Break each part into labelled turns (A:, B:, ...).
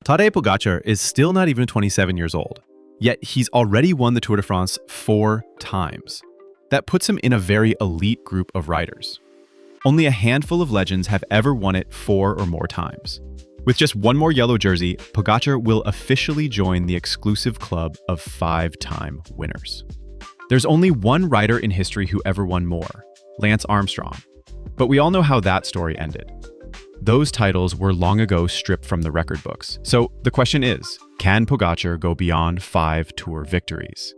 A: Tadej Pogacar is still not even 27 years old, yet he's already won the Tour de France 4 times. That puts him in a very elite group of riders. Only a handful of legends have ever won it 4 or more times. With just one more yellow jersey, Pogacar will officially join the exclusive club of 5-time winners. There's only one rider in history who ever won more, Lance Armstrong. But we all know how that story ended. Those titles were long ago stripped from the record books. So the question is, can Pogacar go beyond 5 Tour victories?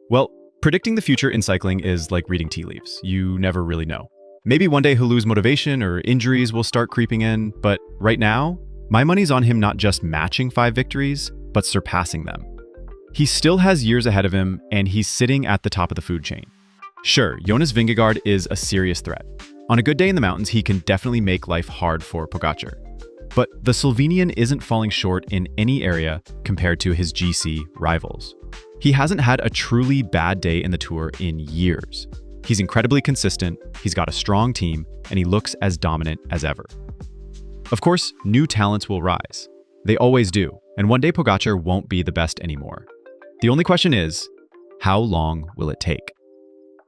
A: Well, predicting the future in cycling is like reading tea leaves. You never really know. Maybe one day he'll lose motivation or injuries will start creeping in, but right now, my money's on him not just matching 5 victories, but surpassing them. He still has years ahead of him, and he's sitting at the top of the food chain. Sure, Jonas Vingegaard is a serious threat. On a good day in the mountains, he can definitely make life hard for Pogacar. But the Slovenian isn't falling short in any area compared to his GC rivals. He hasn't had a truly bad day in the Tour in years. He's incredibly consistent, he's got a strong team, and he looks as dominant as ever. Of course, new talents will rise. They always do, and one day Pogacar won't be the best anymore. The only question is, how long will it take?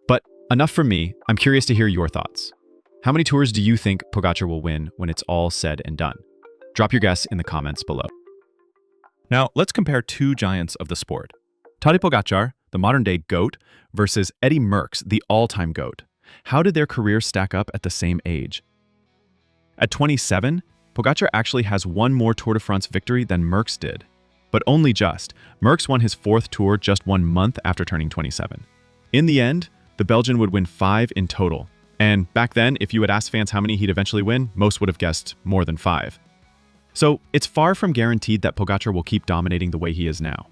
A: But enough from me, I'm curious to hear your thoughts. How many tours do you think Pogacar will win when it's all said and done? Drop your guess in the comments below.
B: Now, let's compare two giants of the sport. Tadej Pogacar, the modern-day GOAT, versus Eddie Merckx, the all-time GOAT. How did their careers stack up at the same age? At 27, Pogacar actually has one more Tour de France victory than Merckx did. But only just. Merckx won his 4th Tour just 1 month after turning 27. In the end, the Belgian would win 5 in total. And back then, if you had asked fans how many he'd eventually win, most would have guessed more than 5. So it's far from guaranteed that Pogacar will keep dominating the way he is now.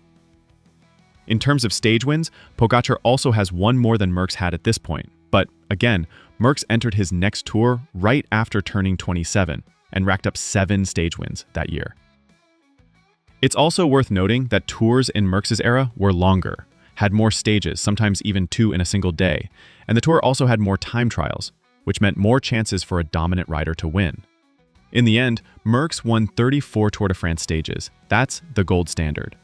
B: In terms of stage wins, Pogacar also has one more than Merckx had at this point. But again, Merckx entered his next tour right after turning 27 and racked up 7 stage wins that year. It's also worth noting that tours in Merckx's era were longer, had more stages, sometimes even 2 in a single day, and the Tour also had more time trials, which meant more chances for a dominant rider to win. In the end, Merckx won 34 Tour de France stages. That's the gold standard.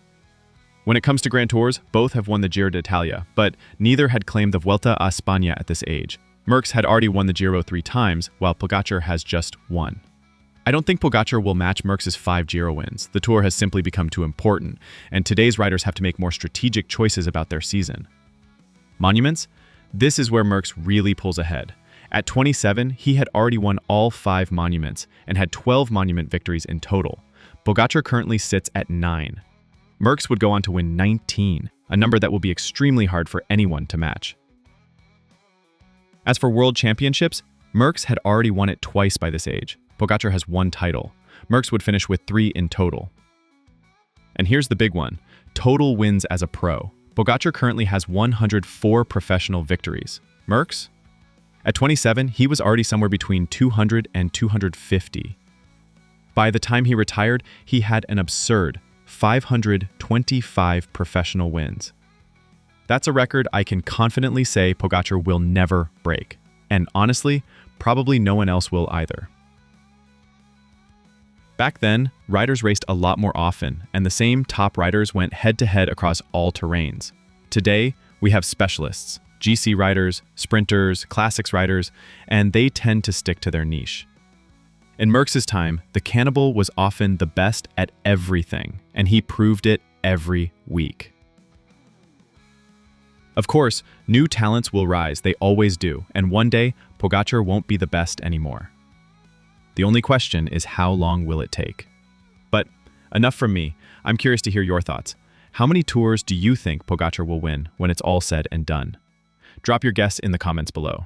B: When it comes to Grand Tours, both have won the Giro d'Italia, but neither had claimed the Vuelta a España at this age. Merckx had already won the Giro 3 times, while Pogacar has just 1. I don't think Pogacar will match Merckx's 5 Giro wins. The Tour has simply become too important, and today's riders have to make more strategic choices about their season. Monuments? This is where Merckx really pulls ahead. At 27, he had already won all 5 monuments and had 12 monument victories in total. Pogacar currently sits at 9. Merckx would go on to win 19, a number that will be extremely hard for anyone to match. As for World Championships, Merckx had already won it twice by this age. Pogacar has 1 title. Merckx would finish with 3 in total. And here's the big one, total wins as a pro. Pogacar currently has 104 professional victories. Merckx? At 27, he was already somewhere between 200 and 250. By the time he retired, he had an absurd 525 professional wins. That's a record I can confidently say Pogacar will never break. And honestly, probably no one else will either. Back then, riders raced a lot more often, and the same top riders went head-to-head across all terrains. Today, we have specialists, GC riders, sprinters, classics riders, and they tend to stick to their niche. In Merckx's time, the cannibal was often the best at everything, and he proved it every week. Of course, new talents will rise, they always do, and one day, Pogacar won't be the best anymore. The only question is how long will it take? But enough from me. I'm curious to hear your thoughts. How many tours do you think Pogacar will win when it's all said and done? Drop your guess in the comments below.